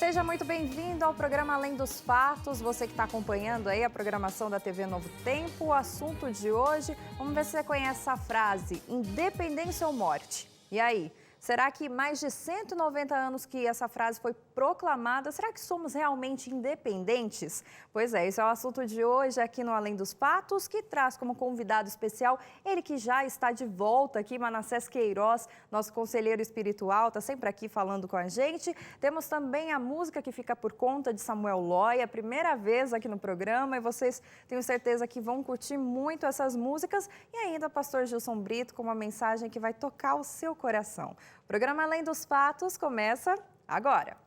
Seja muito bem-vindo ao programa Além dos Fatos. Você que está acompanhando aí a programação da TV Novo Tempo. O assunto de hoje, vamos ver se você conhece a frase independência ou morte. E aí? Será que mais de 190 anos que essa frase foi proclamada, será que somos realmente independentes? Pois é, esse é o assunto de hoje aqui no Além dos Fatos, que traz como convidado especial ele que já está de volta aqui, Manassés Queiroz, nosso conselheiro espiritual, está sempre aqui falando com a gente. Temos também a música que fica por conta de Samuel Loya, primeira vez aqui no programa, e vocês tenho certeza que vão curtir muito essas músicas. E ainda pastor Gilson Brito com uma mensagem que vai tocar o seu coração. O programa Além dos Fatos começa agora.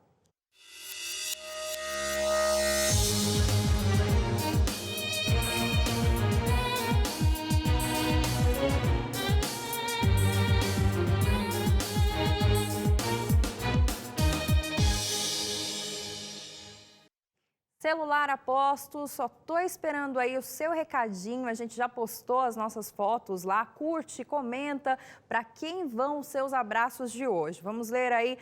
Celular a posto, só tô esperando aí o seu recadinho, a gente já postou as nossas fotos lá, curte, comenta, para quem vão os seus abraços de hoje. Vamos ler aí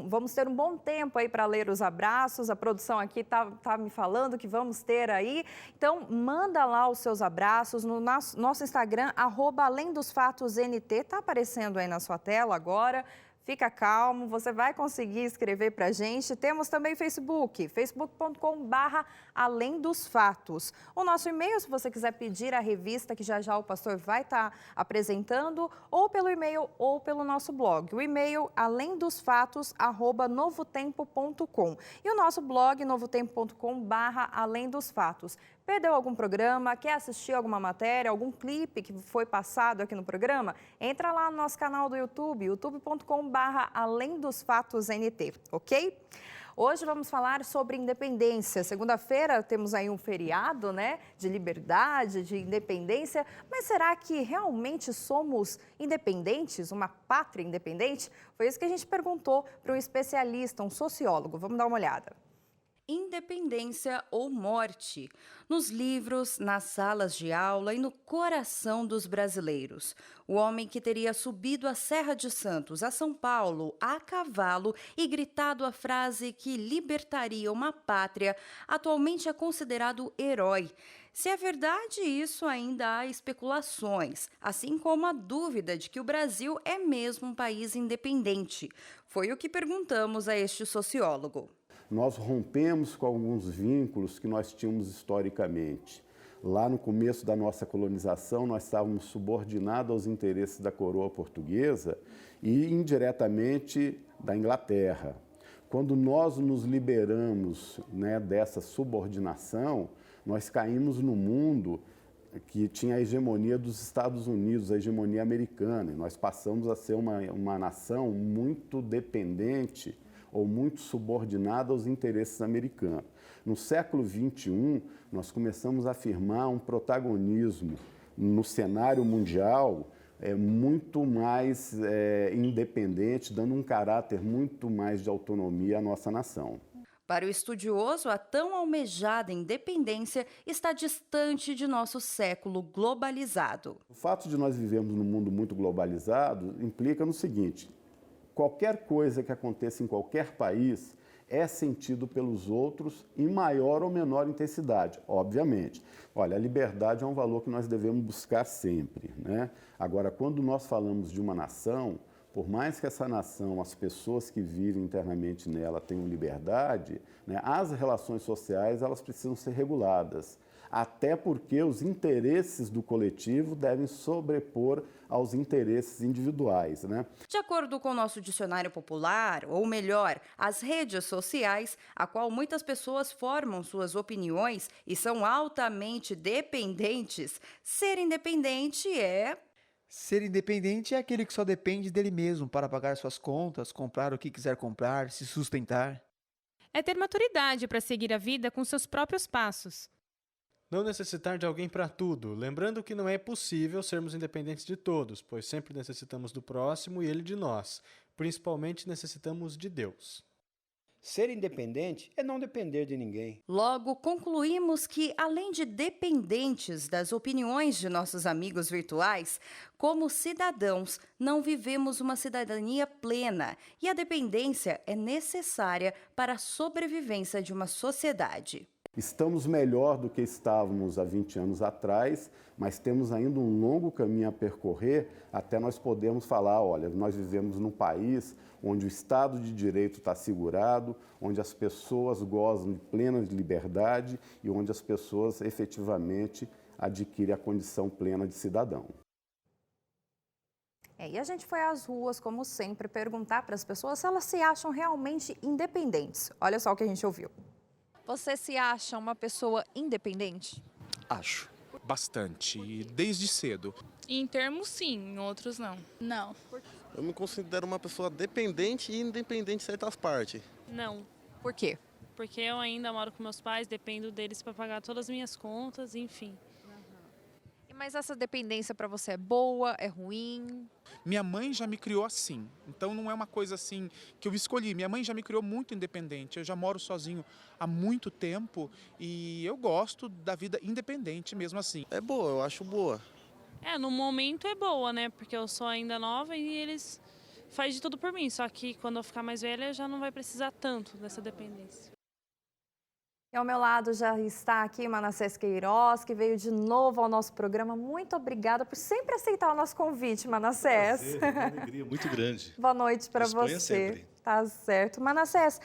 vamos ter um bom tempo aí para ler os abraços, a produção aqui tá me falando que vamos ter aí, então manda lá os seus abraços no nosso Instagram, @alemdosfatosnt, tá aparecendo aí na sua tela agora. Fica calmo, você vai conseguir escrever para a gente. Temos também Facebook, facebook.com/Além dos Fatos. O nosso e-mail, se você quiser pedir a revista, que já já o pastor vai estar apresentando, ou pelo e-mail ou pelo nosso blog. O e-mail, alemdosfatos@novotempo.com. E o nosso blog, novotempo.com/Além dos Fatos. Perdeu algum programa, quer assistir alguma matéria, algum clipe que foi passado aqui no programa? Entra lá no nosso canal do YouTube, youtube.com/Além dos Fatos NT, ok? Hoje vamos falar sobre independência. Segunda-feira temos aí um feriado, né, de liberdade, de independência. Mas será que realmente somos independentes, uma pátria independente? Foi isso que a gente perguntou para um especialista, um sociólogo. Vamos dar uma olhada. Independência ou morte, nos livros, nas salas de aula e no coração dos brasileiros. O homem que teria subido a Serra de Santos, a São Paulo, a cavalo e gritado a frase que libertaria uma pátria, atualmente é considerado herói. Se é verdade isso, ainda há especulações, assim como a dúvida de que o Brasil é mesmo um país independente. Foi o que perguntamos a este sociólogo. Nós rompemos com alguns vínculos que nós tínhamos historicamente. Lá no começo da nossa colonização, nós estávamos subordinados aos interesses da coroa portuguesa e indiretamente da Inglaterra. Quando nós nos liberamos, dessa subordinação, nós caímos no mundo que tinha a hegemonia dos Estados Unidos, a hegemonia americana. E nós passamos a ser uma nação muito dependente ou muito subordinada aos interesses americanos. No século XXI, nós começamos a afirmar um protagonismo no cenário mundial muito mais independente, dando um caráter muito mais de autonomia à nossa nação. Para o estudioso, a tão almejada independência está distante de nosso século globalizado. O fato de nós vivermos num mundo muito globalizado implica no seguinte: qualquer coisa que aconteça em qualquer país é sentido pelos outros em maior ou menor intensidade, obviamente. Olha, a liberdade é um valor que nós devemos buscar sempre, né? Agora, quando nós falamos de uma nação, por mais que essa nação, as pessoas que vivem internamente nela tenham liberdade, as relações sociais elas precisam ser reguladas. Até porque os interesses do coletivo devem sobrepor aos interesses individuais, né? De acordo com o nosso dicionário popular, ou melhor, as redes sociais, a qual muitas pessoas formam suas opiniões e são altamente dependentes, ser independente é... Ser independente é aquele que só depende dele mesmo para pagar suas contas, comprar o que quiser comprar, se sustentar. É ter maturidade para seguir a vida com seus próprios passos. Não necessitar de alguém para tudo, lembrando que não é possível sermos independentes de todos, pois sempre necessitamos do próximo e ele de nós. Principalmente necessitamos de Deus. Ser independente é não depender de ninguém. Logo, concluímos que, além de dependentes das opiniões de nossos amigos virtuais, como cidadãos, não vivemos uma cidadania plena e a dependência é necessária para a sobrevivência de uma sociedade. Estamos melhor do que estávamos há 20 anos atrás, mas temos ainda um longo caminho a percorrer até nós podermos falar, olha, nós vivemos num país onde o Estado de Direito está assegurado, onde as pessoas gozam de plena liberdade e onde as pessoas efetivamente adquirem a condição plena de cidadão. E a gente foi às ruas, como sempre, perguntar para as pessoas se elas se acham realmente independentes. Olha só o que a gente ouviu. Você se acha uma pessoa independente? Acho. Bastante. Desde cedo. Em termos, sim. Em outros, não. Não. Eu me considero uma pessoa dependente e independente em certas partes. Não. Por quê? Porque eu ainda moro com meus pais, dependo deles para pagar todas as minhas contas, enfim. Mas essa dependência para você é boa, é ruim? Minha mãe já me criou assim. Então não é uma coisa assim que eu escolhi. Minha mãe já me criou muito independente. Eu já moro sozinho há muito tempo e eu gosto da vida independente mesmo assim. É boa, eu acho boa. No momento é boa, né? Porque eu sou ainda nova e eles fazem de tudo por mim. Só que quando eu ficar mais velha, já não vai precisar tanto dessa dependência. E ao meu lado já está aqui Manassés Queiroz, que veio de novo ao nosso programa. Muito obrigada por sempre aceitar o nosso convite, Manassés. Prazer, uma alegria muito grande. Boa noite para você. Sempre. Tá certo. Manassés,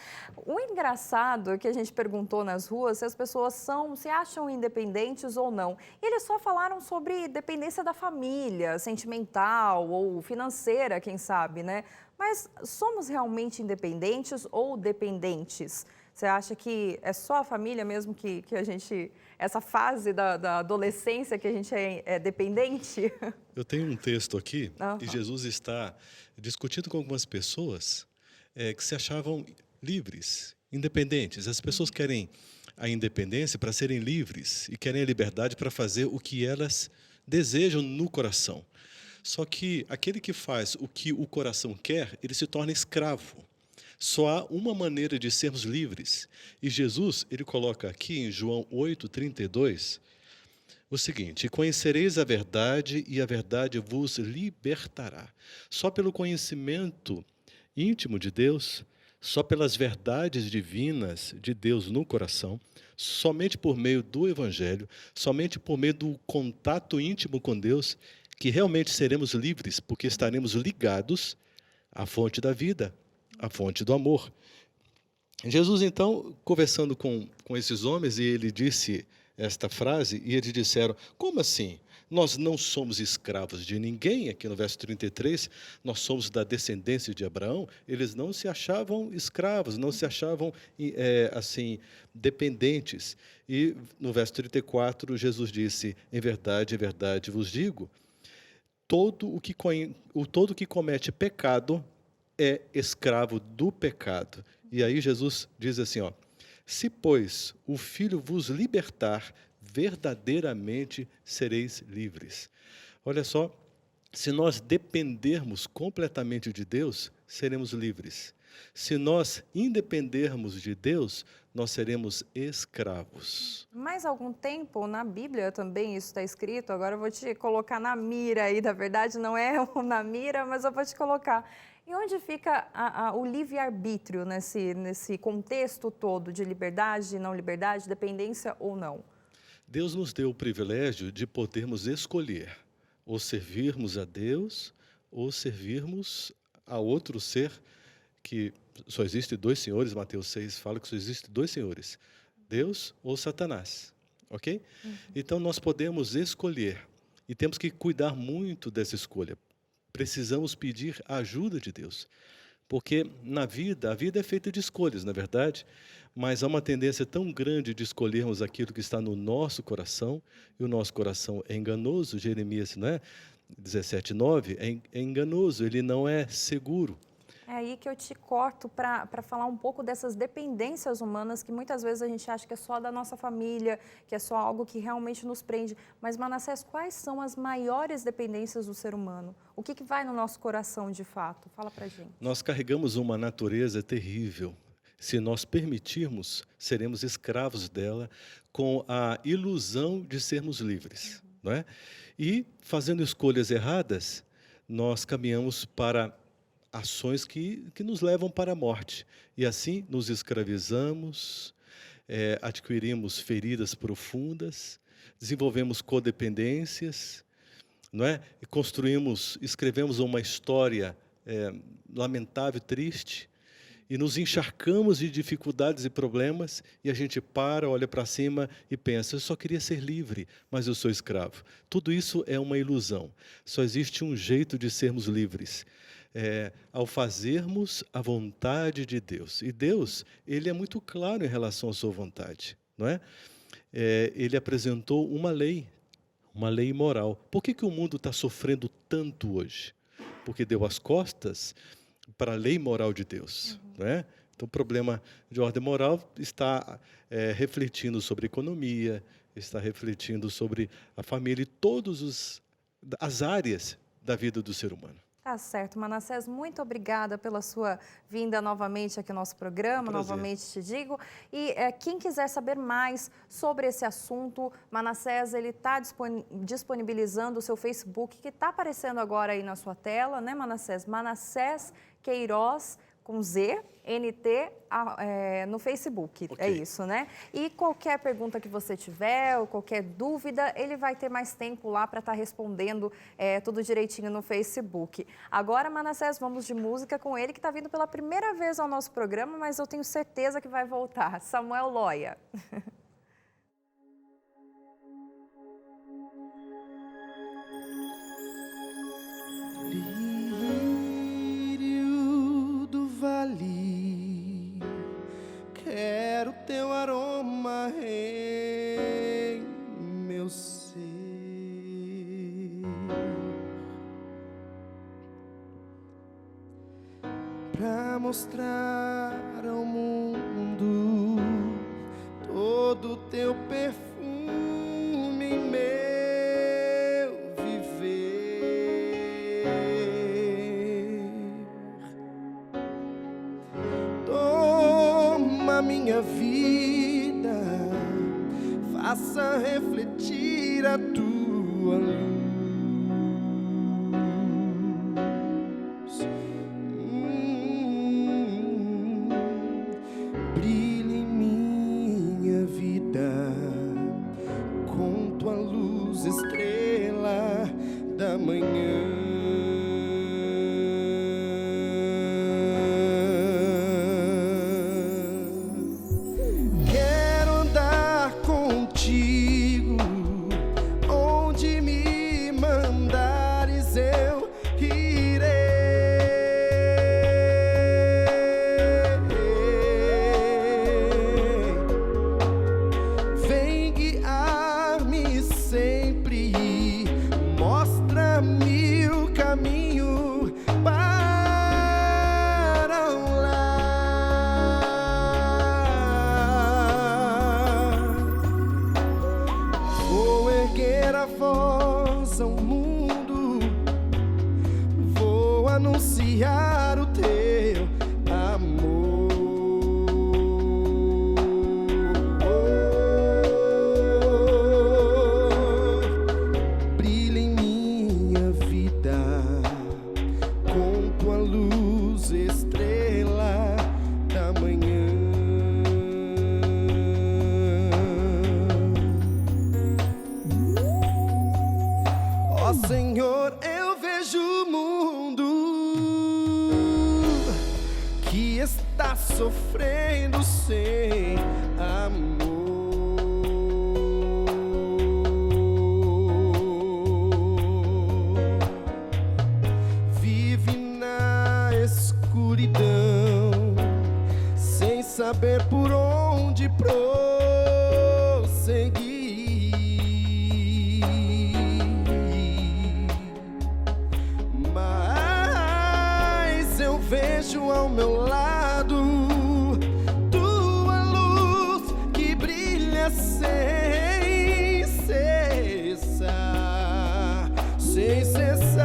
o engraçado é que a gente perguntou nas ruas se as pessoas se acham independentes ou não. E eles só falaram sobre dependência da família, sentimental ou financeira, quem sabe, né? Mas somos realmente independentes ou dependentes? Você acha que é só a família mesmo que a gente... Essa fase da adolescência que a gente é dependente? Eu tenho um texto aqui e Jesus está discutindo com algumas pessoas que se achavam livres, independentes. As pessoas querem a independência para serem livres e querem a liberdade para fazer o que elas desejam no coração. Só que aquele que faz o que o coração quer, ele se torna escravo. Só há uma maneira de sermos livres. E Jesus, ele coloca aqui em João 8:32, o seguinte: conhecereis a verdade e a verdade vos libertará. Só pelo conhecimento íntimo de Deus, só pelas verdades divinas de Deus no coração, somente por meio do Evangelho, somente por meio do contato íntimo com Deus, que realmente seremos livres, porque estaremos ligados à fonte da vida, a fonte do amor. Jesus, então, conversando com esses homens, e ele disse esta frase, e eles disseram: como assim? Nós não somos escravos de ninguém. Aqui no verso 33, nós somos da descendência de Abraão. Eles não se achavam escravos, não se achavam assim dependentes. E no verso 34, Jesus disse: em verdade vos digo, todo o que comete pecado é escravo do pecado. E aí Jesus diz assim, se, pois, o Filho vos libertar, verdadeiramente sereis livres. Olha só, se nós dependermos completamente de Deus, seremos livres. Se nós independermos de Deus, nós seremos escravos. Mais algum tempo, na Bíblia também isso está escrito, agora eu vou te colocar na mira aí, na verdade não é na mira, mas eu vou te colocar. E onde fica o livre-arbítrio nesse contexto todo de liberdade, não liberdade, dependência ou não? Deus nos deu o privilégio de podermos escolher ou servirmos a Deus ou servirmos a outro ser, que só existe dois senhores. Mateus 6 fala que só existe dois senhores, Deus ou Satanás, ok? Então nós podemos escolher e temos que cuidar muito dessa escolha. Precisamos pedir a ajuda de Deus, porque na vida, a vida é feita de escolhas, na verdade, mas há uma tendência tão grande de escolhermos aquilo que está no nosso coração, e o nosso coração é enganoso. Jeremias 17:9 é enganoso, ele não é seguro. É aí que eu te corto para falar um pouco dessas dependências humanas que muitas vezes a gente acha que é só da nossa família, que é só algo que realmente nos prende. Mas, Manassés, quais são as maiores dependências do ser humano? O que vai no nosso coração de fato? Fala pra gente. Nós carregamos uma natureza terrível Se nós permitirmos, seremos escravos dela com a ilusão de sermos livres, não é? E, fazendo escolhas erradas, nós caminhamos para ações que nos levam para a morte. E assim nos escravizamos, adquirimos feridas profundas, desenvolvemos codependências, não é? E escrevemos uma história lamentável, triste, e nos encharcamos de dificuldades e problemas, e a gente olha para cima e pensa, eu só queria ser livre, mas eu sou escravo. Tudo isso é uma ilusão. Só existe um jeito de sermos livres, ao fazermos a vontade de Deus. E Deus, Ele é muito claro em relação à sua vontade, não é? Ele apresentou uma lei moral. Por que o mundo está sofrendo tanto hoje? Porque deu as costas para a lei moral de Deus, não é? Então, o problema de ordem moral está refletindo sobre a economia, está refletindo sobre a família e todas as áreas da vida do ser humano. Tá certo. Manassés, muito obrigada pela sua vinda novamente aqui no nosso programa, novamente te digo. E quem quiser saber mais sobre esse assunto, Manassés, ele está disponibilizando o seu Facebook, que está aparecendo agora aí na sua tela, né, Manassés? Manassés Queiroz, com Z, NT, no Facebook, okay. É isso, né? E qualquer pergunta que você tiver, ou qualquer dúvida, ele vai ter mais tempo lá para estar respondendo tudo direitinho no Facebook. Agora, Manassés, vamos de música com ele, que está vindo pela primeira vez ao nosso programa, mas eu tenho certeza que vai voltar. Samuel Loya. Vale, quero teu aroma em meu ser, pra mostrar ao mundo todo o teu perfume em meu viver. Minha vida, faça refletir a tua luz. Brilhe em minha vida com tua luz, estrela da manhã. Anunciar o teu amor. Brilha em minha vida com tua luz, estrela da manhã. Ó Senhor, eu vejo o mundo que está sofrendo sem amor. Vive na escuridão, sem saber por onde prosseguir. Mas eu vejo ao meu lado tua luz que brilha sem cessar, sem cessar.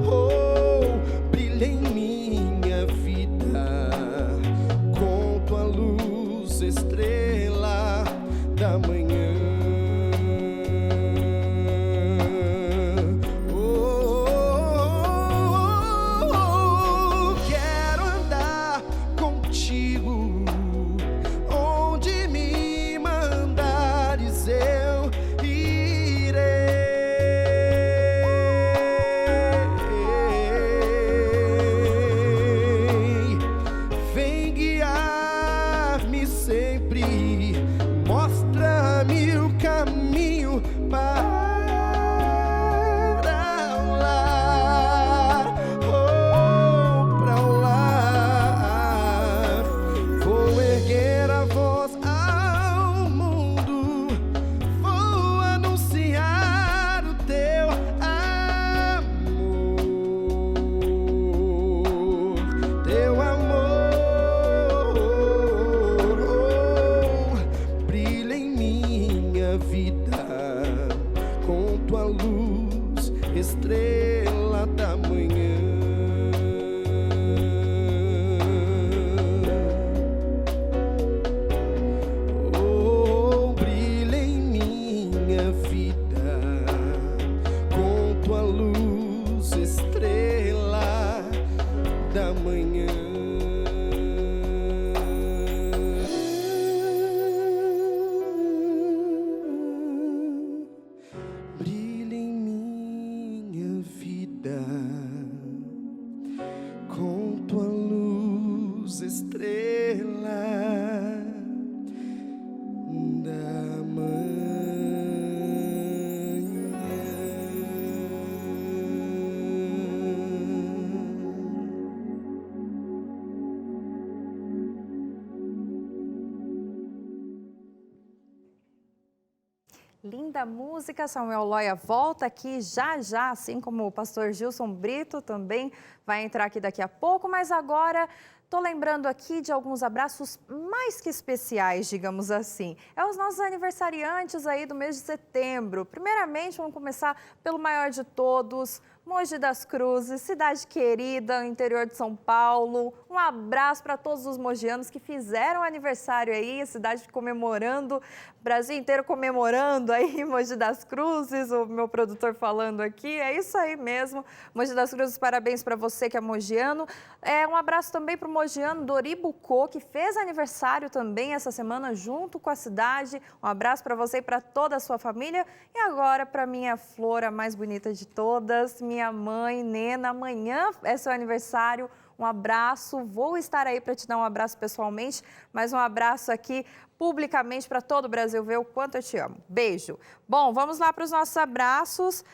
Oh, brilha em minha vida estrela da manhã. Oh, brilha em minha vida com tua luz, estrela da manhã. Brilha em minha vida com tua luz, estrela da Linda música, Samuel Loya volta aqui já, assim como o pastor Gilson Brito também vai entrar aqui daqui a pouco, mas agora estou lembrando aqui de alguns abraços mais que especiais, digamos assim. É os nossos aniversariantes aí do mês de setembro. Primeiramente, vamos começar pelo maior de todos, Mogi das Cruzes, cidade querida, interior de São Paulo. Um abraço para todos os mogianos que fizeram aniversário aí, a cidade comemorando, Brasil inteiro comemorando aí Mogi das Cruzes, o meu produtor falando aqui, é isso aí mesmo. Mogi das Cruzes, parabéns para você que é mogiano. Um abraço também para o mogiano Doribucô, que fez aniversário também essa semana junto com a cidade. Um abraço para você e para toda a sua família. E agora para minha flor, a mais bonita de todas, minha mãe, Nena, amanhã é seu aniversário. Um abraço, vou estar aí para te dar um abraço pessoalmente, mas um abraço aqui publicamente para todo o Brasil ver o quanto eu te amo. Beijo. Bom, vamos lá para os nossos abraços.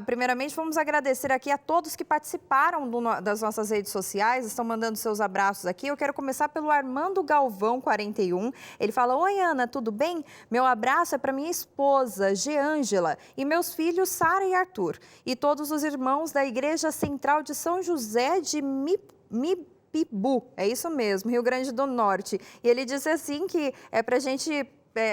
Primeiramente, vamos agradecer aqui a todos que participaram das nossas redes sociais, estão mandando seus abraços aqui. Eu quero começar pelo Armando Galvão, 41. Ele fala: oi, Ana, tudo bem? Meu abraço é para minha esposa, Geângela, e meus filhos, Sara e Arthur, e todos os irmãos da Igreja Central de São José de Mipibu. É isso mesmo, Rio Grande do Norte. E ele disse assim que é para a gente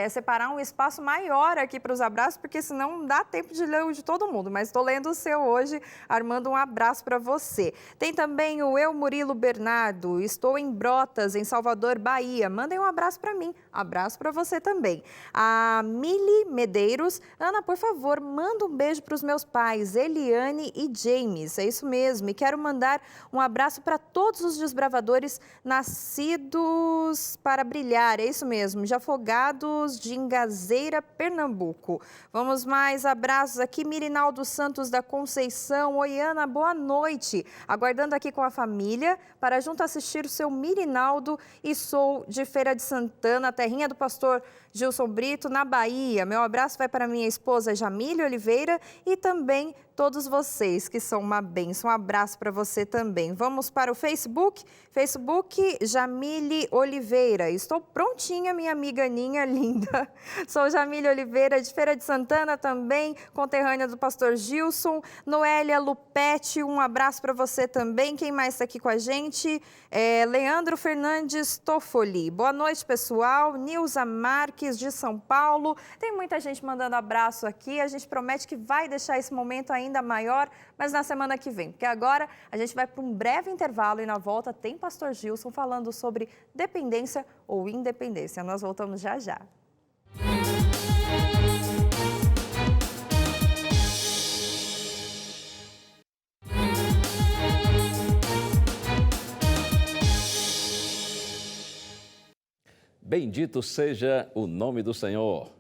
separar um espaço maior aqui para os abraços, porque senão não dá tempo de ler o de todo mundo, mas estou lendo o seu hoje. Armando, um abraço para você. Tem também o Murilo Bernardo, estou em Brotas, em Salvador, Bahia. Mandem um abraço para mim, abraço para você também. A Mili Medeiros, Ana, por favor, manda um beijo para os meus pais, Eliane e James, é isso mesmo, e quero mandar um abraço para todos os desbravadores nascidos para brilhar, é isso mesmo, de Afogados de Ingazeira, Pernambuco. Vamos mais abraços aqui, Mirinaldo Santos da Conceição. Oi, Ana, boa noite. Aguardando aqui com a família para junto assistir o seu Mirinaldo e sou de Feira de Santana, terrinha do pastor Gilson Brito, na Bahia. Meu abraço vai para minha esposa Jamília Oliveira e também todos vocês que são uma bênção. Um abraço para você também. Vamos para o Facebook. Facebook, Jamília Oliveira. Estou prontinha, minha amiga Aninha linda. Sou Jamília Oliveira, de Feira de Santana também, conterrânea do pastor Gilson. Noélia Lupete, um abraço para você também. Quem mais está aqui com a gente? Leandro Fernandes Toffoli. Boa noite, pessoal. Nilza Marques, de São Paulo. Tem muita gente mandando abraço aqui. A gente promete que vai deixar esse momento ainda maior, mas na semana que vem. Porque agora a gente vai para um breve intervalo e na volta tem pastor Gilson falando sobre dependência ou independência. Nós voltamos já já. Bendito seja o nome do Senhor.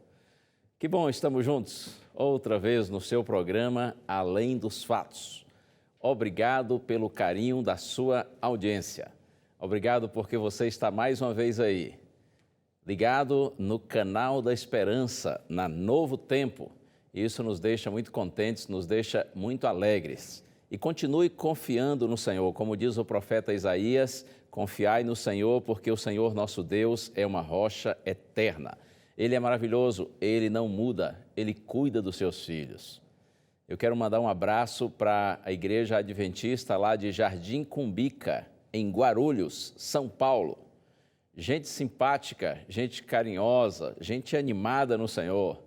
Que bom, estamos juntos outra vez no seu programa Além dos Fatos. Obrigado pelo carinho da sua audiência. Obrigado porque você está mais uma vez aí, ligado no canal da Esperança, na Novo Tempo. Isso nos deixa muito contentes, nos deixa muito alegres. E continue confiando no Senhor, como diz o profeta Isaías, confiai no Senhor, porque o Senhor nosso Deus é uma rocha eterna. Ele é maravilhoso, Ele não muda, Ele cuida dos seus filhos. Eu quero mandar um abraço para a Igreja Adventista lá de Jardim Cumbica, em Guarulhos, São Paulo. Gente simpática, gente carinhosa, gente animada no Senhor.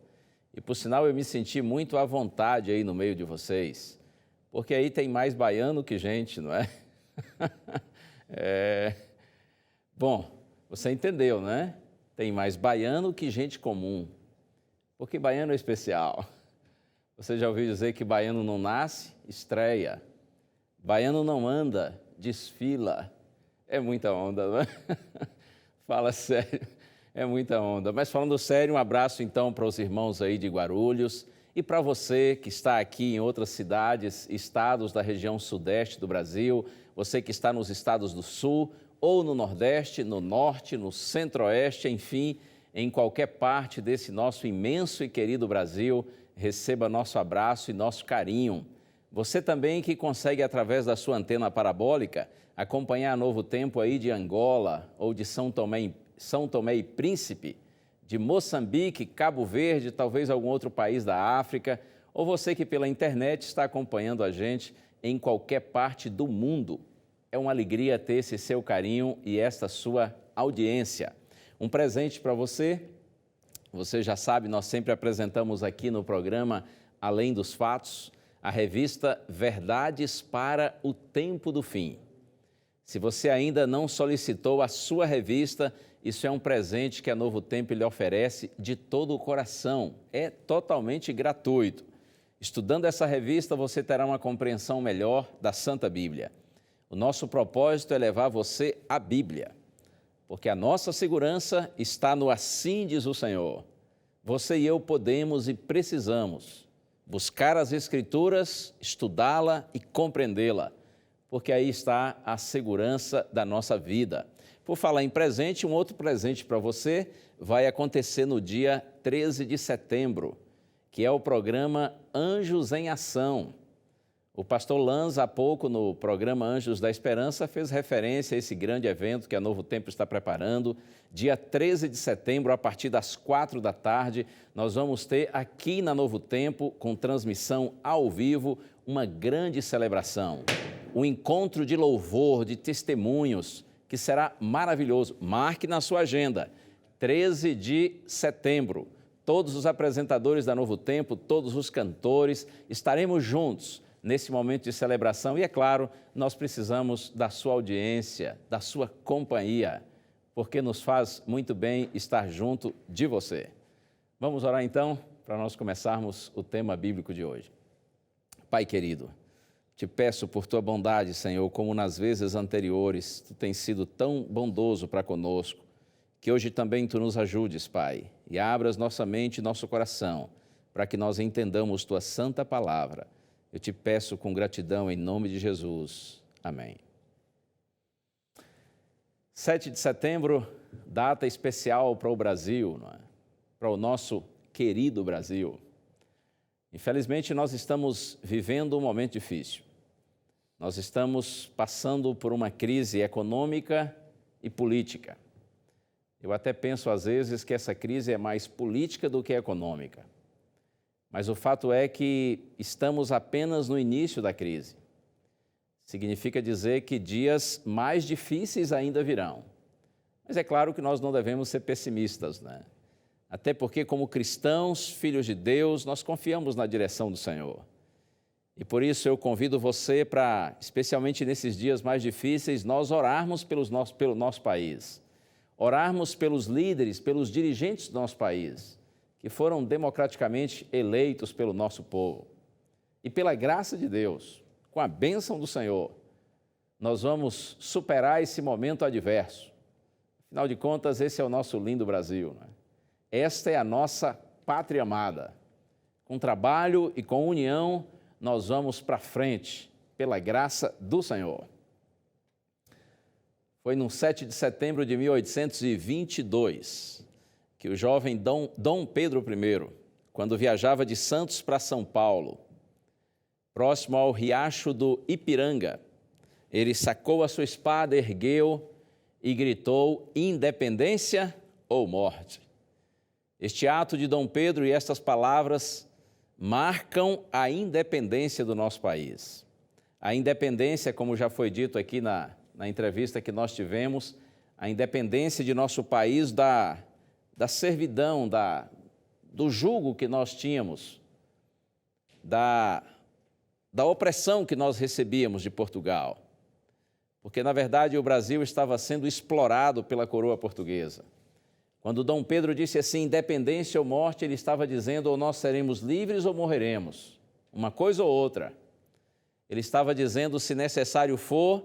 E por sinal eu me senti muito à vontade aí no meio de vocês. porque aí tem mais baiano que gente, não é? Bom, você entendeu, né? Tem mais baiano que gente comum, porque baiano é especial. Você já ouviu dizer que baiano não nasce? Estreia. Baiano não anda, desfila. É muita onda, não é? Fala sério, é muita onda. Mas falando sério, um abraço então para os irmãos aí de Guarulhos e para você que está aqui em outras cidades, estados da região sudeste do Brasil, você que está nos estados do sul ou no nordeste, no norte, no centro-oeste, enfim, em qualquer parte desse nosso imenso e querido Brasil, receba nosso abraço e nosso carinho. Você também que consegue, através da sua antena parabólica, acompanhar a Novo Tempo aí de Angola ou de São Tomé e Príncipe, de Moçambique, Cabo Verde, talvez algum outro país da África, ou você que pela internet está acompanhando a gente em qualquer parte do mundo. É uma alegria ter esse seu carinho e esta sua audiência. Um presente para você. Você já sabe, nós sempre apresentamos aqui no programa Além dos Fatos, a revista Verdades para o Tempo do Fim. Se você ainda não solicitou a sua revista, isso é um presente que a Novo Tempo lhe oferece de todo o coração. É totalmente gratuito. Estudando essa revista, você terá uma compreensão melhor da Santa Bíblia. O nosso propósito é levar você à Bíblia, porque a nossa segurança está no assim diz o Senhor. Você e eu podemos e precisamos buscar as Escrituras, estudá-la e compreendê-la, porque aí está a segurança da nossa vida. Por falar em presente, um outro presente para você vai acontecer no dia 13 de setembro, que é o programa Anjos em Ação. O pastor Lanz, há pouco, no programa Anjos da Esperança, fez referência a esse grande evento que a Novo Tempo está preparando. Dia 13 de setembro, a partir das 4 da tarde, nós vamos ter aqui na Novo Tempo, com transmissão ao vivo, uma grande celebração. Um encontro de louvor, de testemunhos, que será maravilhoso. Marque na sua agenda, 13 de setembro. Todos os apresentadores da Novo Tempo, todos os cantores, estaremos juntos nesse momento de celebração. E, é claro, nós precisamos da sua audiência, da sua companhia, porque nos faz muito bem estar junto de você. Vamos orar, então, para nós começarmos o tema bíblico de hoje. Pai querido, te peço por tua bondade, Senhor, como nas vezes anteriores, tu tens sido tão bondoso para conosco, que hoje também tu nos ajudes, Pai, e abras nossa mente e nosso coração, para que nós entendamos tua santa palavra. Eu te peço com gratidão em nome de Jesus. Amém. 7 de setembro, data especial para o Brasil, não é? Para o nosso querido Brasil. Infelizmente, nós estamos vivendo um momento difícil. Nós estamos passando por uma crise econômica e política. Eu até penso, às vezes, que essa crise é mais política do que econômica. Mas o fato é que estamos apenas no início da crise. Significa dizer que dias mais difíceis ainda virão. Mas é claro que nós não devemos ser pessimistas, né? Até porque, como cristãos, filhos de Deus, nós confiamos na direção do Senhor. E por isso eu convido você para, especialmente nesses dias mais difíceis, nós orarmos pelo nosso país. Orarmos pelos líderes, pelos dirigentes do nosso país, que foram democraticamente eleitos pelo nosso povo. E pela graça de Deus, com a bênção do Senhor, nós vamos superar esse momento adverso. Afinal de contas, esse é o nosso lindo Brasil, né? Esta é a nossa pátria amada. Com trabalho e com união, nós vamos para frente, pela graça do Senhor. Foi no 7 de setembro de 1822 que o jovem Dom Pedro I, quando viajava de Santos para São Paulo, próximo ao riacho do Ipiranga, ele sacou a sua espada, ergueu e gritou: independência ou morte. Este ato de Dom Pedro e estas palavras marcam a independência do nosso país. A independência, como já foi dito aqui na entrevista que nós tivemos, a independência de nosso país da servidão, do jugo que nós tínhamos, da opressão que nós recebíamos de Portugal. Porque, na verdade, o Brasil estava sendo explorado pela coroa portuguesa. Quando Dom Pedro disse assim, independência ou morte, ele estava dizendo, ou nós seremos livres ou morreremos, uma coisa ou outra. Ele estava dizendo, se necessário for,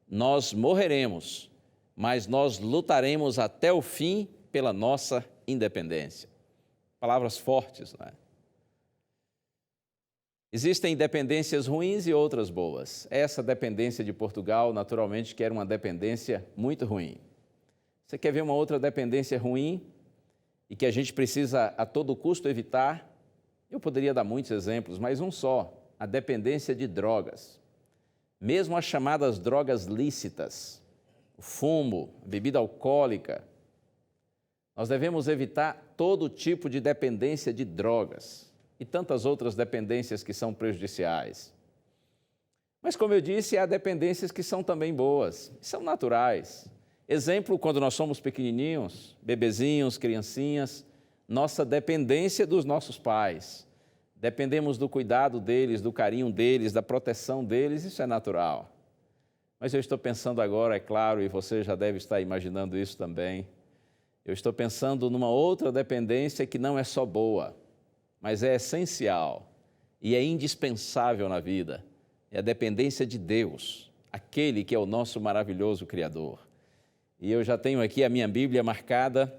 nós morreremos, mas nós lutaremos até o fim pela nossa independência. Palavras fortes, não é? Existem dependências ruins e outras boas. Essa dependência de Portugal, naturalmente, que era uma dependência muito ruim. Você quer ver uma outra dependência ruim e que a gente precisa a todo custo evitar? Eu poderia dar muitos exemplos, mas um só, a dependência de drogas. Mesmo as chamadas drogas lícitas, o fumo, a bebida alcoólica, nós devemos evitar todo tipo de dependência de drogas e tantas outras dependências que são prejudiciais. Mas, como eu disse, há dependências que são também boas, são naturais. Exemplo, quando nós somos pequenininhos, bebezinhos, criancinhas, nossa dependência dos nossos pais. Dependemos do cuidado deles, do carinho deles, da proteção deles, isso é natural. Mas eu estou pensando agora, é claro, e você já deve estar imaginando isso também, eu estou pensando numa outra dependência que não é só boa, mas é essencial e é indispensável na vida. É a dependência de Deus, aquele que é o nosso maravilhoso Criador. E eu já tenho aqui a minha Bíblia marcada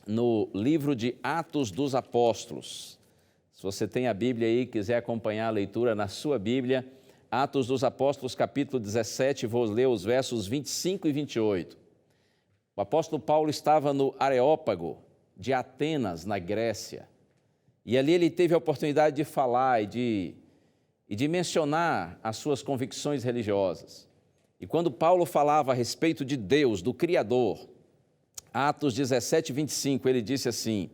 no livro de Atos dos Apóstolos. Se você tem a Bíblia aí e quiser acompanhar a leitura na sua Bíblia, Atos dos Apóstolos, capítulo 17, vou ler os versos 25 e 28. O apóstolo Paulo estava no Areópago de Atenas, na Grécia, e ali ele teve a oportunidade de falar e de mencionar as suas convicções religiosas. E quando Paulo falava a respeito de Deus, do Criador, Atos 17, 25, ele disse assim,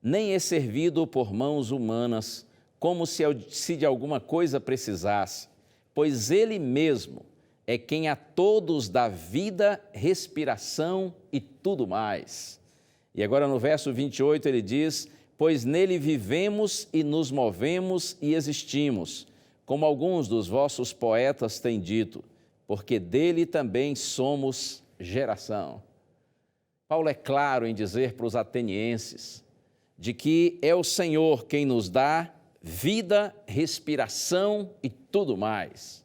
nem é servido por mãos humanas, como se de alguma coisa precisasse, pois Ele mesmo é quem a todos dá vida, respiração e tudo mais. E agora no verso 28 ele diz, pois nele vivemos e nos movemos e existimos, como alguns dos vossos poetas têm dito, porque dele também somos geração. Paulo é claro em dizer para os atenienses de que é o Senhor quem nos dá vida, respiração e tudo mais.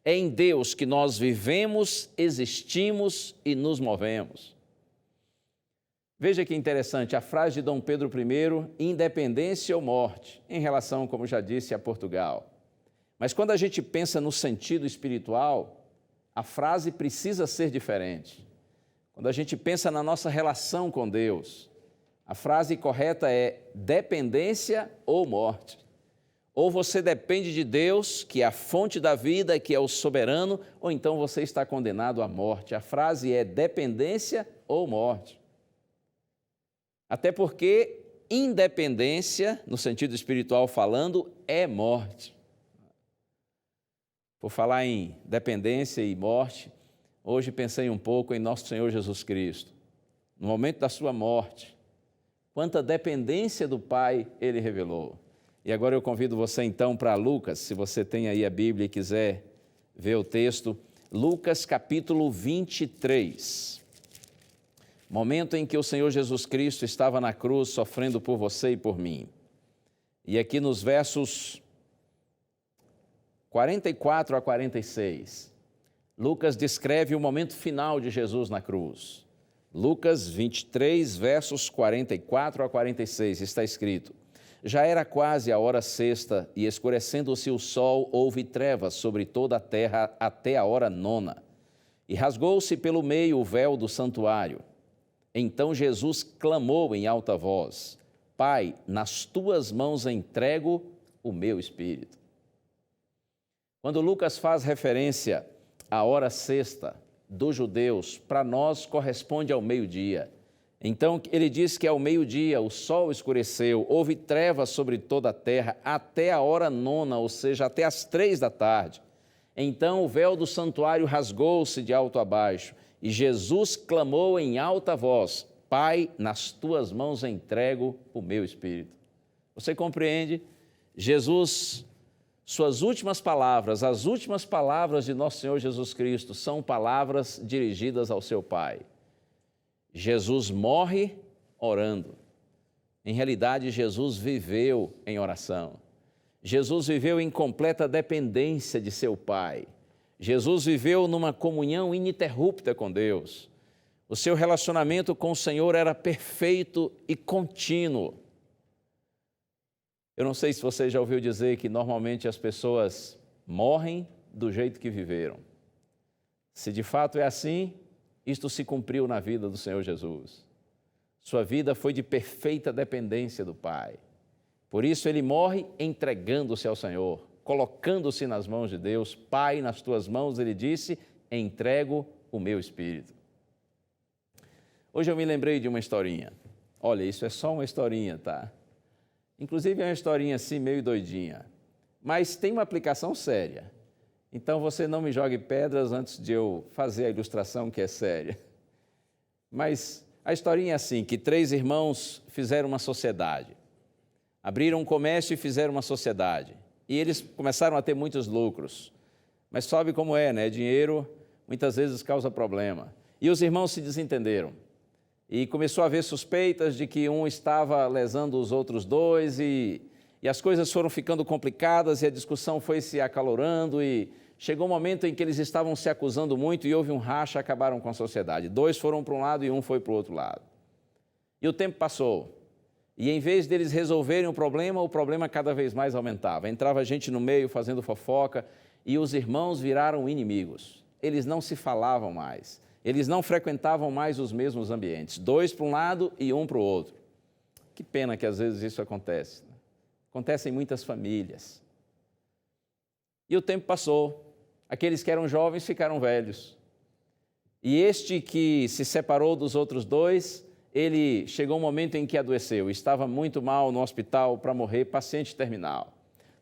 É em Deus que nós vivemos, existimos e nos movemos. Veja que interessante, a frase de Dom Pedro I, independência ou morte, em relação, como já disse, a Portugal. Mas quando a gente pensa no sentido espiritual, a frase precisa ser diferente. Quando a gente pensa na nossa relação com Deus, a frase correta é dependência ou morte. Ou você depende de Deus, que é a fonte da vida, que é o soberano, ou então você está condenado à morte. A frase é dependência ou morte. Até porque independência, no sentido espiritual falando, é morte. Por falar em dependência e morte, hoje pensei um pouco em nosso Senhor Jesus Cristo. No momento da sua morte, quanta dependência do Pai Ele revelou. E agora eu convido você então para Lucas, se você tem aí a Bíblia e quiser ver o texto, Lucas capítulo 23. Momento em que o Senhor Jesus Cristo estava na cruz sofrendo por você e por mim. E aqui nos versos 44 a 46, Lucas descreve o momento final de Jesus na cruz. Lucas 23, versos 44 a 46, está escrito: já era quase a hora sexta, e escurecendo-se o sol, houve trevas sobre toda a terra até a hora nona. E rasgou-se pelo meio o véu do santuário. Então Jesus clamou em alta voz: Pai, nas tuas mãos entrego o meu espírito. Quando Lucas faz referência à hora sexta dos judeus, para nós corresponde ao meio-dia. Então, ele diz que ao meio-dia o sol escureceu, houve trevas sobre toda a terra até a hora nona, ou seja, até as 3 da tarde. Então o véu do santuário rasgou-se de alto a baixo, e Jesus clamou em alta voz: Pai, nas tuas mãos entrego o meu espírito. Você compreende? Jesus Suas últimas palavras, as últimas palavras de nosso Senhor Jesus Cristo, são palavras dirigidas ao seu Pai. Jesus morre orando. Em realidade, Jesus viveu em oração. Jesus viveu em completa dependência de seu Pai. Jesus viveu numa comunhão ininterrupta com Deus. O seu relacionamento com o Senhor era perfeito e contínuo. Eu não sei se você já ouviu dizer que normalmente as pessoas morrem do jeito que viveram. Se de fato é assim, isto se cumpriu na vida do Senhor Jesus. Sua vida foi de perfeita dependência do Pai. Por isso ele morre entregando-se ao Senhor, colocando-se nas mãos de Deus. Pai, nas tuas mãos, ele disse, entrego o meu espírito. Hoje eu me lembrei de uma historinha. Olha, isso é só uma historinha, tá? Inclusive é uma historinha assim meio doidinha, mas tem uma aplicação séria. Então você não me jogue pedras antes de eu fazer a ilustração que é séria. Mas a historinha é assim, que 3 irmãos fizeram uma sociedade. Abriram um comércio e fizeram uma sociedade. E eles começaram a ter muitos lucros. Mas sabe como é, né? Dinheiro muitas vezes causa problema. E os irmãos se desentenderam. E começou a haver suspeitas de que um estava lesando os outros 2 e as coisas foram ficando complicadas e a discussão foi se acalorando e chegou um momento em que eles estavam se acusando muito e houve um racha, acabaram com a sociedade. 2 foram para um lado e um foi para o outro lado. E o tempo passou. E em vez deles resolverem o problema cada vez mais aumentava. Entrava gente no meio fazendo fofoca e os irmãos viraram inimigos. Eles não se falavam mais. Eles não frequentavam mais os mesmos ambientes. 2 para um lado e um para o outro. Que pena que às vezes isso acontece. Né? Acontece em muitas famílias. E o tempo passou. Aqueles que eram jovens ficaram velhos. E este que se separou dos outros 2, ele chegou um momento em que adoeceu. Estava muito mal no hospital para morrer, paciente terminal.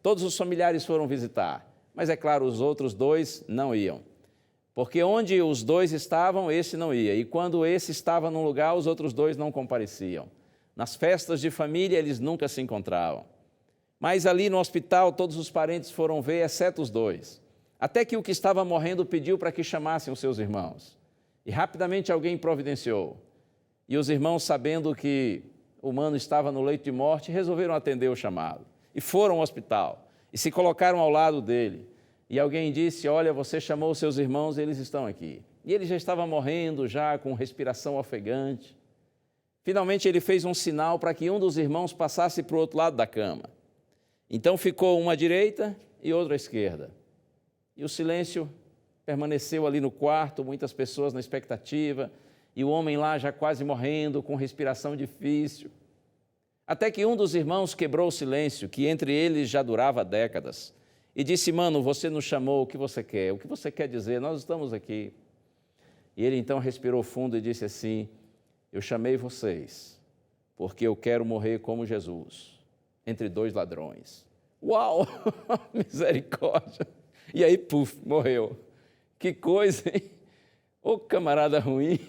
Todos os familiares foram visitar. Mas é claro, os outros 2 não iam. Porque onde os 2 estavam, esse não ia. E quando esse estava num lugar, os outros 2 não compareciam. Nas festas de família, eles nunca se encontravam. Mas ali no hospital, todos os parentes foram ver, exceto os 2. Até que o que estava morrendo pediu para que chamassem os seus irmãos. E rapidamente alguém providenciou. E os irmãos, sabendo que o humano estava no leito de morte, resolveram atender o chamado. E foram ao hospital. E se colocaram ao lado dele. E alguém disse, olha, você chamou os seus irmãos, eles estão aqui. E ele já estava morrendo, já com respiração ofegante. Finalmente ele fez um sinal para que um dos irmãos passasse para o outro lado da cama. Então ficou uma à direita e outra à esquerda. E o silêncio permaneceu ali no quarto, muitas pessoas na expectativa, e o homem lá já quase morrendo, com respiração difícil. Até que um dos irmãos quebrou o silêncio, que entre eles já durava décadas. E disse, mano, você nos chamou, o que você quer? O que você quer dizer? Nós estamos aqui. E ele então respirou fundo e disse assim, eu chamei vocês porque eu quero morrer como Jesus, entre 2 ladrões. Uau! Misericórdia! E aí, puf, morreu. Que coisa, hein? Ô camarada ruim,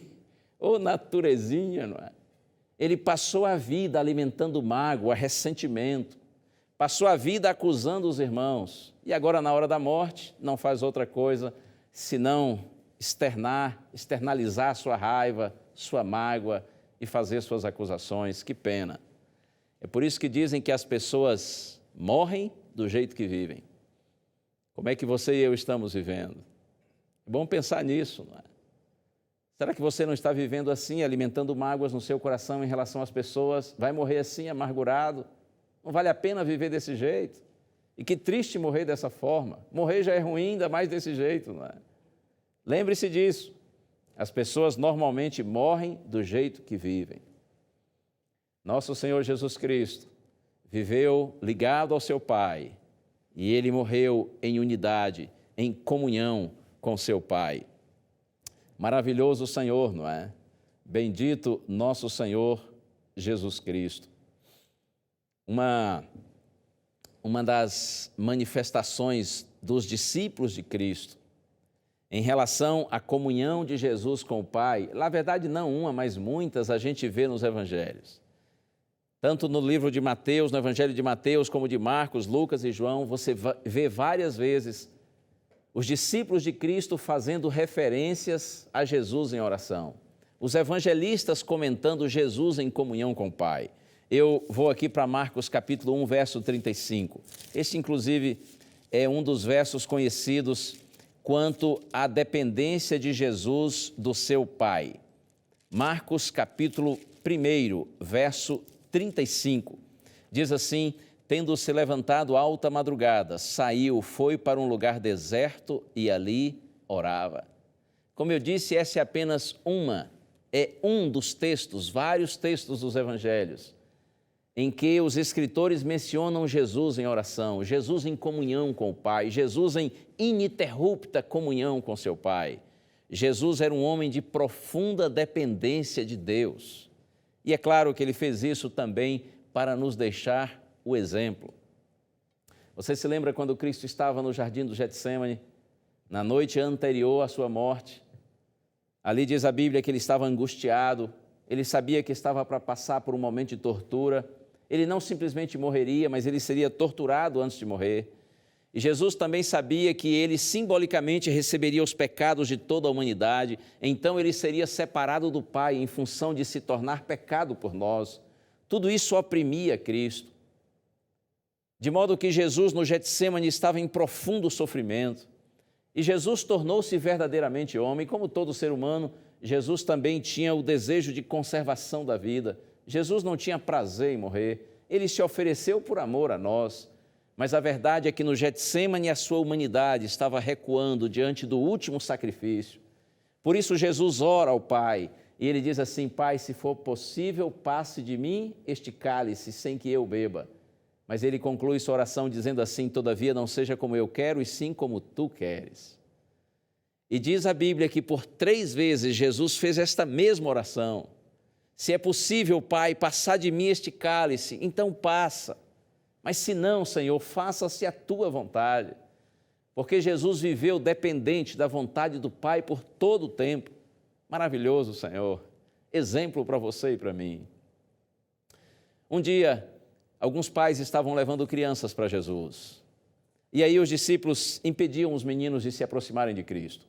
ô naturezinha, não é? Ele passou a vida alimentando mágoa, ressentimento. Passou a vida acusando os irmãos e agora, na hora da morte, não faz outra coisa senão externalizar sua raiva, sua mágoa e fazer suas acusações. Que pena. É por isso que dizem que as pessoas morrem do jeito que vivem. Como é que você e eu estamos vivendo? É bom pensar nisso, não é? Será que você não está vivendo assim, alimentando mágoas no seu coração em relação às pessoas? Vai morrer assim, amargurado? Não vale a pena viver desse jeito. E que triste morrer dessa forma. Morrer já é ruim, ainda mais desse jeito, não é? Lembre-se disso. As pessoas normalmente morrem do jeito que vivem. Nosso Senhor Jesus Cristo viveu ligado ao seu Pai e ele morreu em unidade, em comunhão com seu Pai. Maravilhoso o Senhor, não é? Bendito nosso Senhor Jesus Cristo. Uma das manifestações dos discípulos de Cristo em relação à comunhão de Jesus com o Pai, na verdade não uma, mas muitas a gente vê nos evangelhos. Tanto no livro de Mateus, no Evangelho de Mateus, como de Marcos, Lucas e João, você vê várias vezes os discípulos de Cristo fazendo referências a Jesus em oração. Os evangelistas comentando Jesus em comunhão com o Pai. Eu vou aqui para Marcos capítulo 1, verso 35. Este, inclusive, é um dos versos conhecidos quanto à dependência de Jesus do seu Pai. Marcos capítulo 1, verso 35. Diz assim: tendo-se levantado alta madrugada, saiu, foi para um lugar deserto e ali orava. Como eu disse, essa é apenas um dos textos, vários textos dos evangelhos, em que os escritores mencionam Jesus em oração, Jesus em comunhão com o Pai, Jesus em ininterrupta comunhão com seu Pai. Jesus era um homem de profunda dependência de Deus. E é claro que ele fez isso também para nos deixar o exemplo. Você se lembra quando Cristo estava no jardim do Getsêmani, na noite anterior à sua morte? Ali diz a Bíblia que ele estava angustiado, ele sabia que estava para passar por um momento de tortura. Ele não simplesmente morreria, mas ele seria torturado antes de morrer. E Jesus também sabia que ele simbolicamente receberia os pecados de toda a humanidade, então ele seria separado do Pai em função de se tornar pecado por nós. Tudo isso oprimia Cristo. De modo que Jesus no Getsêmani estava em profundo sofrimento. E Jesus tornou-se verdadeiramente homem. Como todo ser humano, Jesus também tinha o desejo de conservação da vida. Jesus não tinha prazer em morrer. Ele se ofereceu por amor a nós. Mas a verdade é que no Getsêmani a sua humanidade estava recuando diante do último sacrifício. Por isso Jesus ora ao Pai e ele diz assim: Pai, se for possível, passe de mim este cálice sem que eu beba. Mas ele conclui sua oração dizendo assim: todavia não seja como eu quero, e sim como tu queres. E diz a Bíblia que por 3 vezes Jesus fez esta mesma oração. Se é possível, Pai, passar de mim este cálice, então passa. Mas se não, Senhor, faça-se a tua vontade. Porque Jesus viveu dependente da vontade do Pai por todo o tempo. Maravilhoso, Senhor. Exemplo para você e para mim. Um dia, alguns pais estavam levando crianças para Jesus. E aí os discípulos impediam os meninos de se aproximarem de Cristo.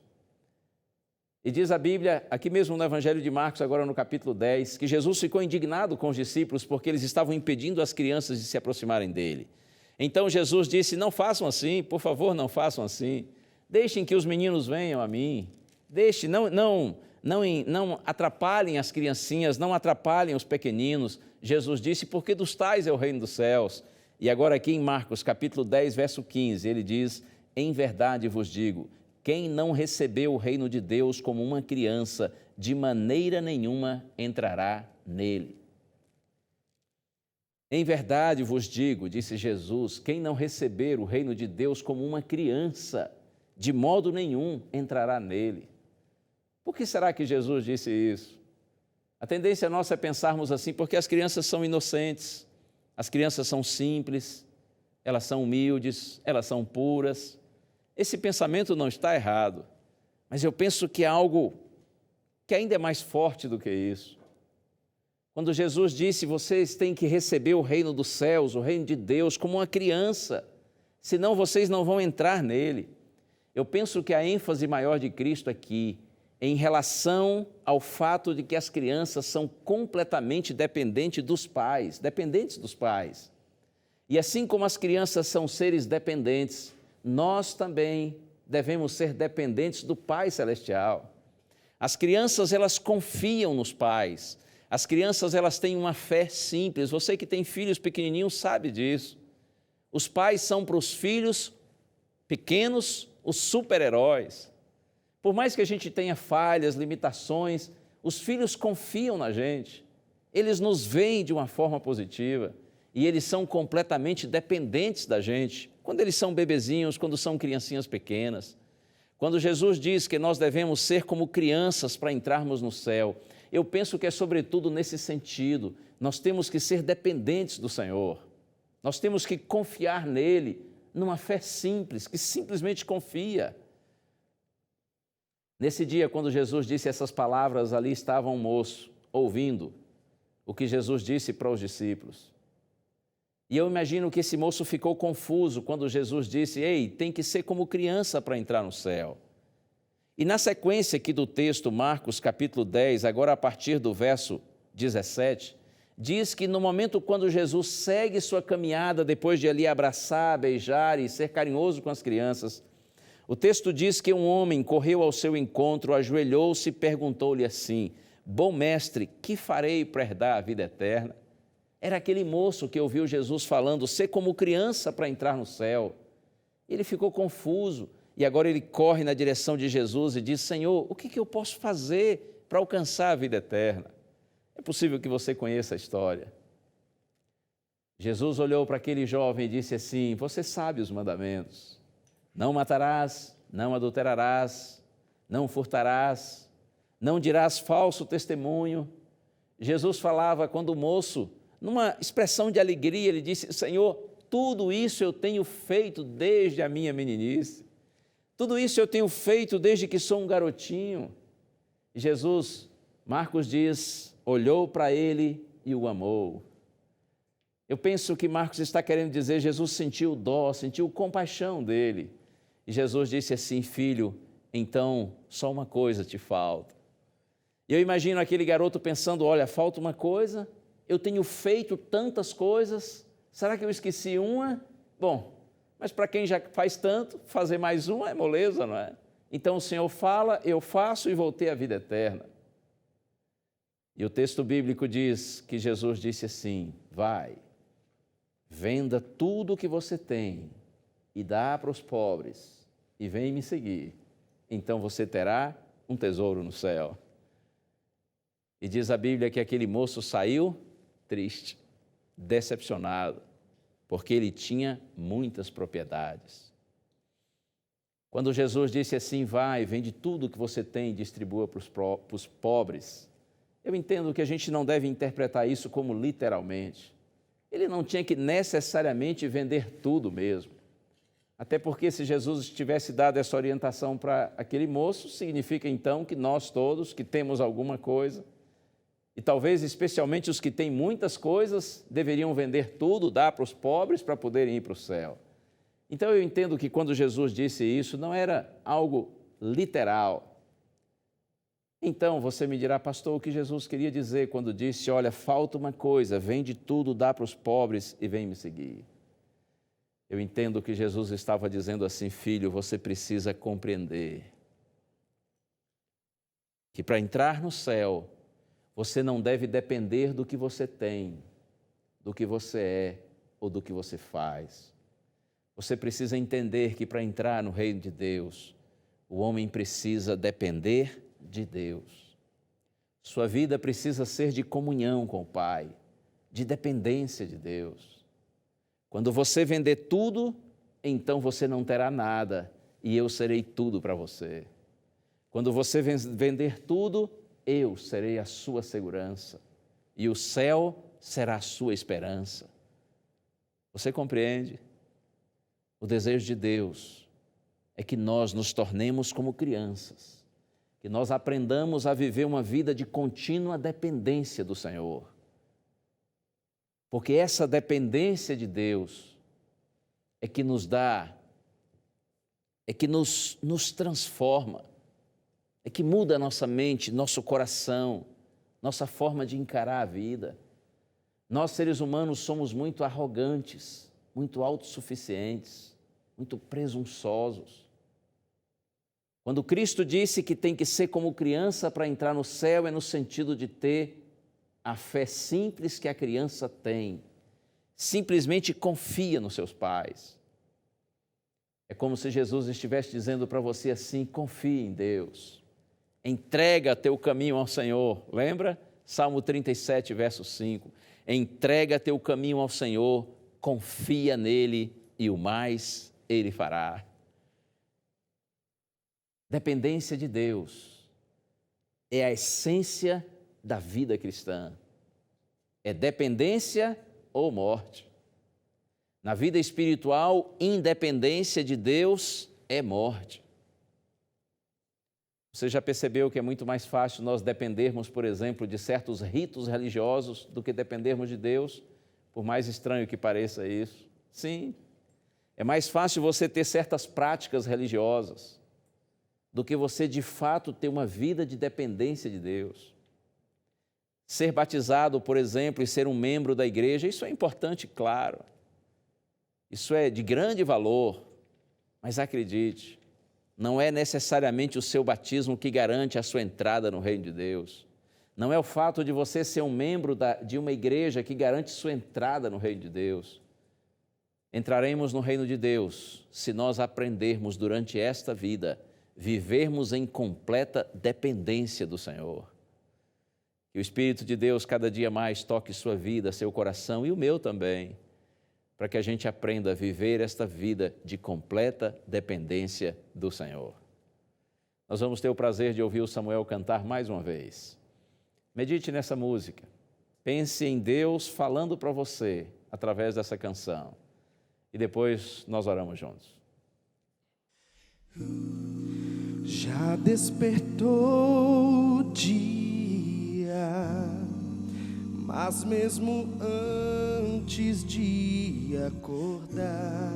E diz a Bíblia, aqui mesmo no Evangelho de Marcos, agora no capítulo 10, que Jesus ficou indignado com os discípulos porque eles estavam impedindo as crianças de se aproximarem dele. Então Jesus disse: não façam assim, por favor, não façam assim. Deixem que os meninos venham a mim. Não atrapalhem as criancinhas, não atrapalhem os pequeninos. Jesus disse: porque dos tais é o reino dos céus. E agora aqui em Marcos, capítulo 10, verso 15, ele diz: em verdade vos digo, quem não recebeu o reino de Deus como uma criança, de maneira nenhuma entrará nele. Em verdade vos digo, disse Jesus, quem não receber o reino de Deus como uma criança, de modo nenhum entrará nele. Por que será que Jesus disse isso? A tendência nossa é pensarmos assim, porque as crianças são inocentes, as crianças são simples, elas são humildes, elas são puras. Esse pensamento não está errado, mas eu penso que é algo que ainda é mais forte do que isso. Quando Jesus disse: vocês têm que receber o reino dos céus, o reino de Deus, como uma criança, senão vocês não vão entrar nele. Eu penso que a ênfase maior de Cristo aqui, em relação ao fato de que as crianças são completamente dependentes dos pais. E assim como as crianças são seres dependentes, nós também devemos ser dependentes do Pai Celestial. As crianças, elas confiam nos pais. As crianças, elas têm uma fé simples. Você que tem filhos pequenininhos sabe disso. Os pais são para os filhos pequenos os super-heróis. Por mais que a gente tenha falhas, limitações, os filhos confiam na gente. Eles nos veem de uma forma positiva e eles são completamente dependentes da gente. Quando eles são bebezinhos, quando são criancinhas pequenas. Quando Jesus diz que nós devemos ser como crianças para entrarmos no céu, eu penso que é sobretudo nesse sentido. Nós temos que ser dependentes do Senhor. Nós temos que confiar nele, numa fé simples, que simplesmente confia. Nesse dia, quando Jesus disse essas palavras, ali estava um moço, ouvindo. o que Jesus disse para os discípulos. E eu imagino que esse moço ficou confuso quando Jesus disse: ei, tem que ser como criança para entrar no céu. E na sequência aqui do texto, Marcos capítulo 10, agora a partir do verso 17, diz que no momento quando Jesus segue sua caminhada, depois de ali abraçar, beijar e ser carinhoso com as crianças, o texto diz que um homem correu ao seu encontro, ajoelhou-se e perguntou-lhe assim: bom mestre, que farei para herdar a vida eterna? Era aquele moço que ouviu Jesus falando: ser como criança para entrar no céu. Ele ficou confuso e agora ele corre na direção de Jesus e diz: Senhor, o que eu posso fazer para alcançar a vida eterna? É possível que você conheça a história. Jesus olhou para aquele jovem e disse assim: você sabe os mandamentos. Não matarás, não adulterarás, não furtarás, não dirás falso testemunho. Jesus falava quando o moço, numa expressão de alegria, ele disse: Senhor, tudo isso eu tenho feito desde a minha meninice. Tudo isso eu tenho feito desde que sou um garotinho. E Jesus, Marcos diz, olhou para ele e o amou. Eu penso que Marcos está querendo dizer, Jesus sentiu dó, sentiu compaixão dele. E Jesus disse assim: filho, então só uma coisa te falta. E eu imagino aquele garoto pensando: olha, falta uma coisa, eu tenho feito tantas coisas, será que eu esqueci uma? Bom, mas para quem já faz tanto, fazer mais uma é moleza, não é? Então o Senhor fala, eu faço e vou ter a vida eterna. E o texto bíblico diz que Jesus disse assim: vai, venda tudo o que você tem e dá para os pobres e vem me seguir. Então você terá um tesouro no céu. E diz a Bíblia que aquele moço saiu triste, decepcionado, porque ele tinha muitas propriedades. Quando Jesus disse assim: vai, vende tudo o que você tem e distribua para os pobres, eu entendo que a gente não deve interpretar isso como literalmente. Ele não tinha que necessariamente vender tudo mesmo. Até porque se Jesus tivesse dado essa orientação para aquele moço, significa então que nós todos que temos alguma coisa, e talvez especialmente os que têm muitas coisas, deveriam vender tudo, dar para os pobres para poderem ir para o céu. Então eu entendo que quando Jesus disse isso, não era algo literal. Então você me dirá: pastor, o que Jesus queria dizer quando disse: olha, falta uma coisa, vende tudo, dá para os pobres e vem me seguir? Eu entendo que Jesus estava dizendo assim: filho, você precisa compreender que para entrar no céu, você não deve depender do que você tem, do que você é ou do que você faz. Você precisa entender que para entrar no reino de Deus, o homem precisa depender de Deus. Sua vida precisa ser de comunhão com o Pai, de dependência de Deus. Quando você vender tudo, então você não terá nada e eu serei tudo para você. Quando você vender tudo, eu serei a sua segurança e o céu será a sua esperança. Você compreende? O desejo de Deus é que nós nos tornemos como crianças, que nós aprendamos a viver uma vida de contínua dependência do Senhor. Porque essa dependência de Deus é que nos dá, é que nos transforma, é que muda a nossa mente, nosso coração, nossa forma de encarar a vida. Nós, seres humanos, somos muito arrogantes, muito autossuficientes, muito presunçosos. Quando Cristo disse que tem que ser como criança para entrar no céu, é no sentido de ter a fé simples que a criança tem, simplesmente confia nos seus pais. É como se Jesus estivesse dizendo para você assim: confie em Deus, entrega teu caminho ao Senhor. Lembra? Salmo 37, verso 5. Entrega teu caminho ao Senhor, confia nele e o mais ele fará. Dependência de Deus é a essência da vida cristã. É dependência ou morte. Na vida espiritual, independência de Deus é morte. Você já percebeu que é muito mais fácil nós dependermos, por exemplo, de certos ritos religiosos do que dependermos de Deus? Por mais estranho que pareça isso. Sim, é mais fácil você ter certas práticas religiosas do que você, de fato, ter uma vida de dependência de Deus. Ser batizado, por exemplo, e ser um membro da igreja, isso é importante, claro. Isso é de grande valor, mas acredite, não é necessariamente o seu batismo que garante a sua entrada no reino de Deus. Não é o fato de você ser um membro de uma igreja que garante sua entrada no reino de Deus. Entraremos no reino de Deus se nós aprendermos durante esta vida, vivermos em completa dependência do Senhor. Que o Espírito de Deus cada dia mais toque sua vida, seu coração e o meu também, para que a gente aprenda a viver esta vida de completa dependência do Senhor. Nós vamos ter o prazer de ouvir o Samuel cantar mais uma vez. Medite nessa música. Pense em Deus falando para você através dessa canção. E depois nós oramos juntos. Já despertou o dia, mas mesmo antes de acordar,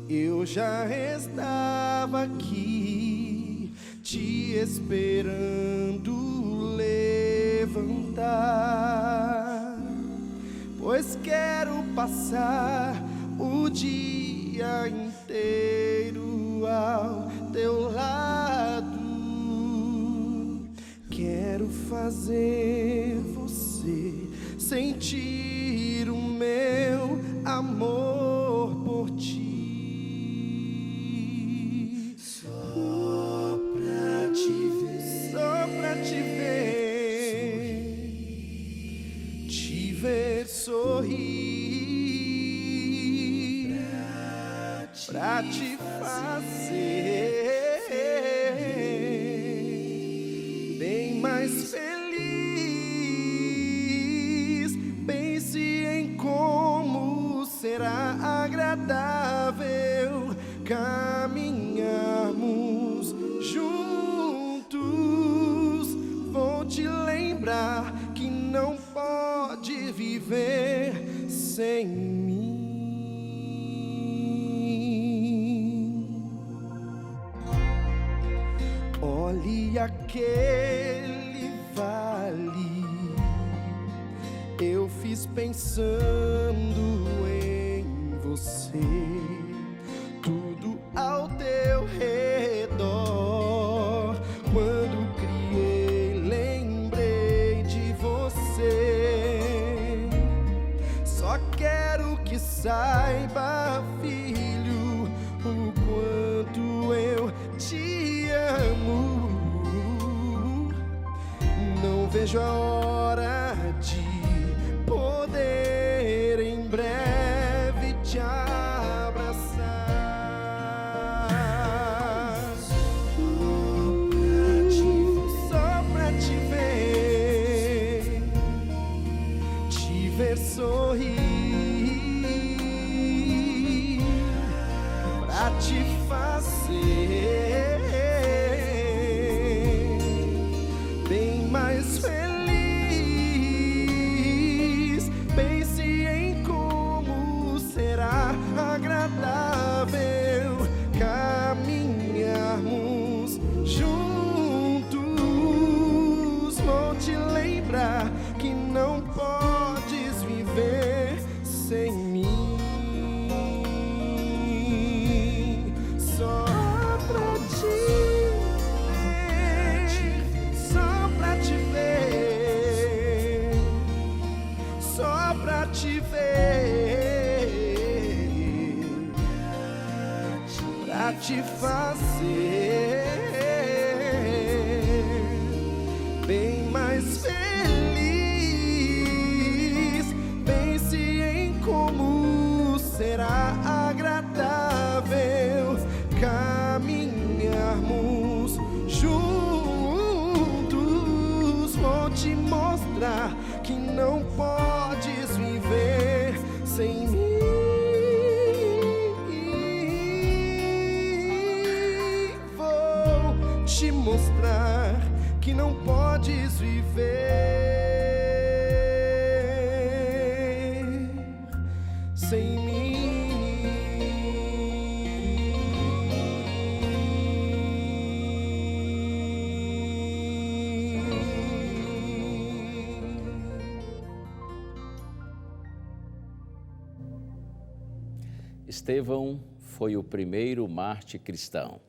eu já estava aqui te esperando levantar, pois quero passar o dia inteiro ao teu lado. Quero fazer você sentir o meu amor por ti. Só pra te ver, só pra te ver, te ver sorrir, pra te fazer bem mais feliz. Pense em como será agradável caminharmos juntos. Vou te lembrar que não pode viver sem mim. Olhe aquele vale, eu fiz pensando em você, tudo ao teu redor. Quando criei, lembrei de você. Só quero que saiba, filho, o quanto eu te amo. Não vejo a hora de poder em breve te abraçar. Só pra te ver sorrir, pra te fazer bem mais feliz. Pense em como será agradável caminharmos juntos. Vou te lembrar que não podes viver sem mim. Só pra te ver, só pra te ver, só pra te ver, pra te fazer bem mais feliz. Pense em como será agradável caminharmos juntos. Vou te mostrar que não podes viver sem mim. Vou te mostrar que não podes viver sem mim. Estevão foi o primeiro mártir cristão.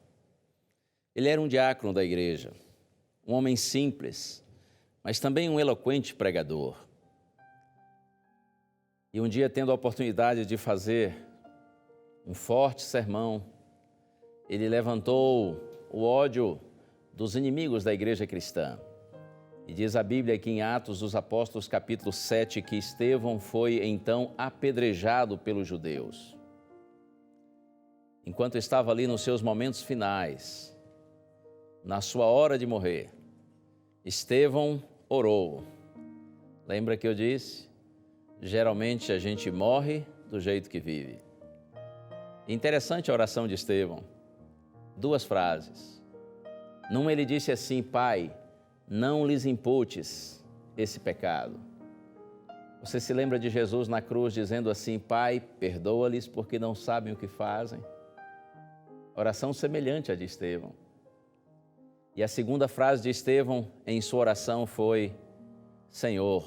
Ele era um diácono da igreja, um homem simples, mas também um eloquente pregador. E um dia, tendo a oportunidade de fazer um forte sermão, ele levantou o ódio dos inimigos da igreja cristã. E diz a Bíblia aqui em Atos dos Apóstolos, capítulo 7, que Estevão foi então apedrejado pelos judeus. Enquanto estava ali nos seus momentos finais, na sua hora de morrer, Estevão orou. Lembra que eu disse? Geralmente a gente morre do jeito que vive. Interessante a oração de Estevão. 2 frases. Numa ele disse assim: Pai, não lhes imputes esse pecado. Você se lembra de Jesus na cruz dizendo assim: Pai, perdoa-lhes porque não sabem o que fazem? Oração semelhante à de Estevão. E a segunda frase de Estevão em sua oração foi: Senhor,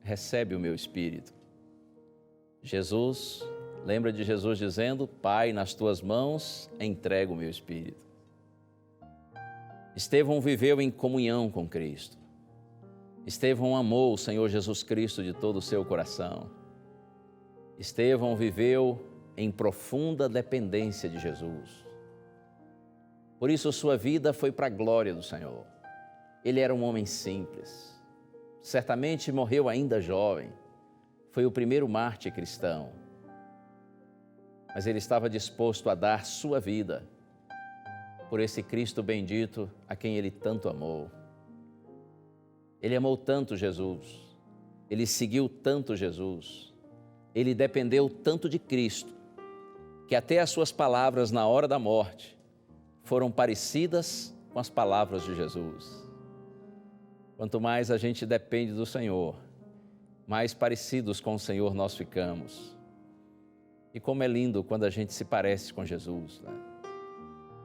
recebe o meu espírito. Jesus, lembra de Jesus dizendo: Pai, nas tuas mãos entrego o meu espírito. Estevão viveu em comunhão com Cristo. Estevão amou o Senhor Jesus Cristo de todo o seu coração. Estevão viveu em profunda dependência de Jesus. Por isso, sua vida foi para a glória do Senhor. Ele era um homem simples. Certamente morreu ainda jovem. Foi o primeiro mártir cristão. Mas ele estava disposto a dar sua vida por esse Cristo bendito a quem ele tanto amou. Ele amou tanto Jesus. Ele seguiu tanto Jesus. Ele dependeu tanto de Cristo, que até as suas palavras na hora da morte foram parecidas com as palavras de Jesus. Quanto mais a gente depende do Senhor, mais parecidos com o Senhor nós ficamos. E como é lindo quando a gente se parece com Jesus, né?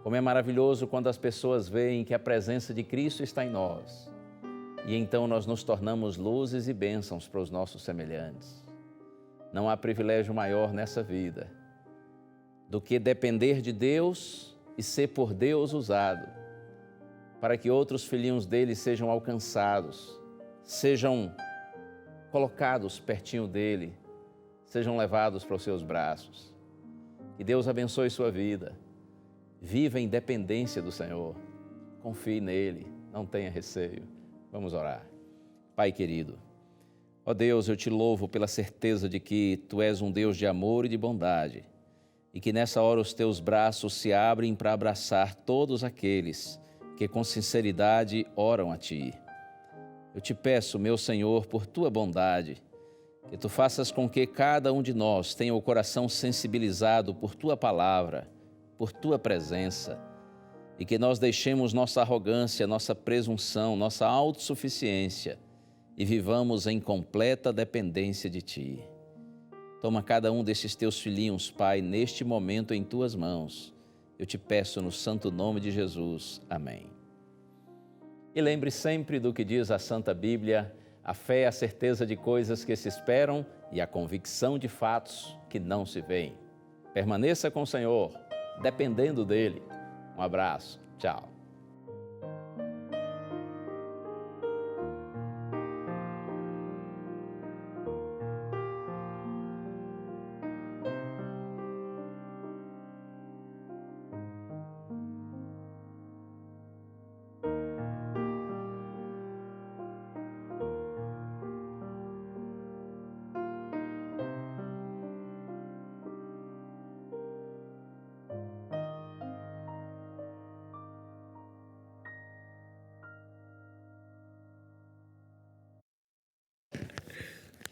Como é maravilhoso quando as pessoas veem que a presença de Cristo está em nós. E então nós nos tornamos luzes e bênçãos para os nossos semelhantes. Não há privilégio maior nessa vida do que depender de Deus e ser por Deus usado, para que outros filhinhos dele sejam alcançados, sejam colocados pertinho dele, sejam levados para os seus braços. Que Deus abençoe sua vida. Viva em dependência do Senhor. Confie nele, não tenha receio. Vamos orar. Pai querido, ó Deus, eu te louvo pela certeza de que Tu és um Deus de amor e de bondade, e que nessa hora os Teus braços se abrem para abraçar todos aqueles que com sinceridade oram a Ti. Eu te peço, meu Senhor, por Tua bondade, que Tu faças com que cada um de nós tenha o coração sensibilizado por Tua palavra, por Tua presença, e que nós deixemos nossa arrogância, nossa presunção, nossa autossuficiência e vivamos em completa dependência de Ti. Toma cada um desses Teus filhinhos, Pai, neste momento em Tuas mãos. Eu te peço no santo nome de Jesus. Amém. E lembre sempre do que diz a Santa Bíblia: a fé é a certeza de coisas que se esperam e a convicção de fatos que não se veem. Permaneça com o Senhor, dependendo dEle. Um abraço. Tchau.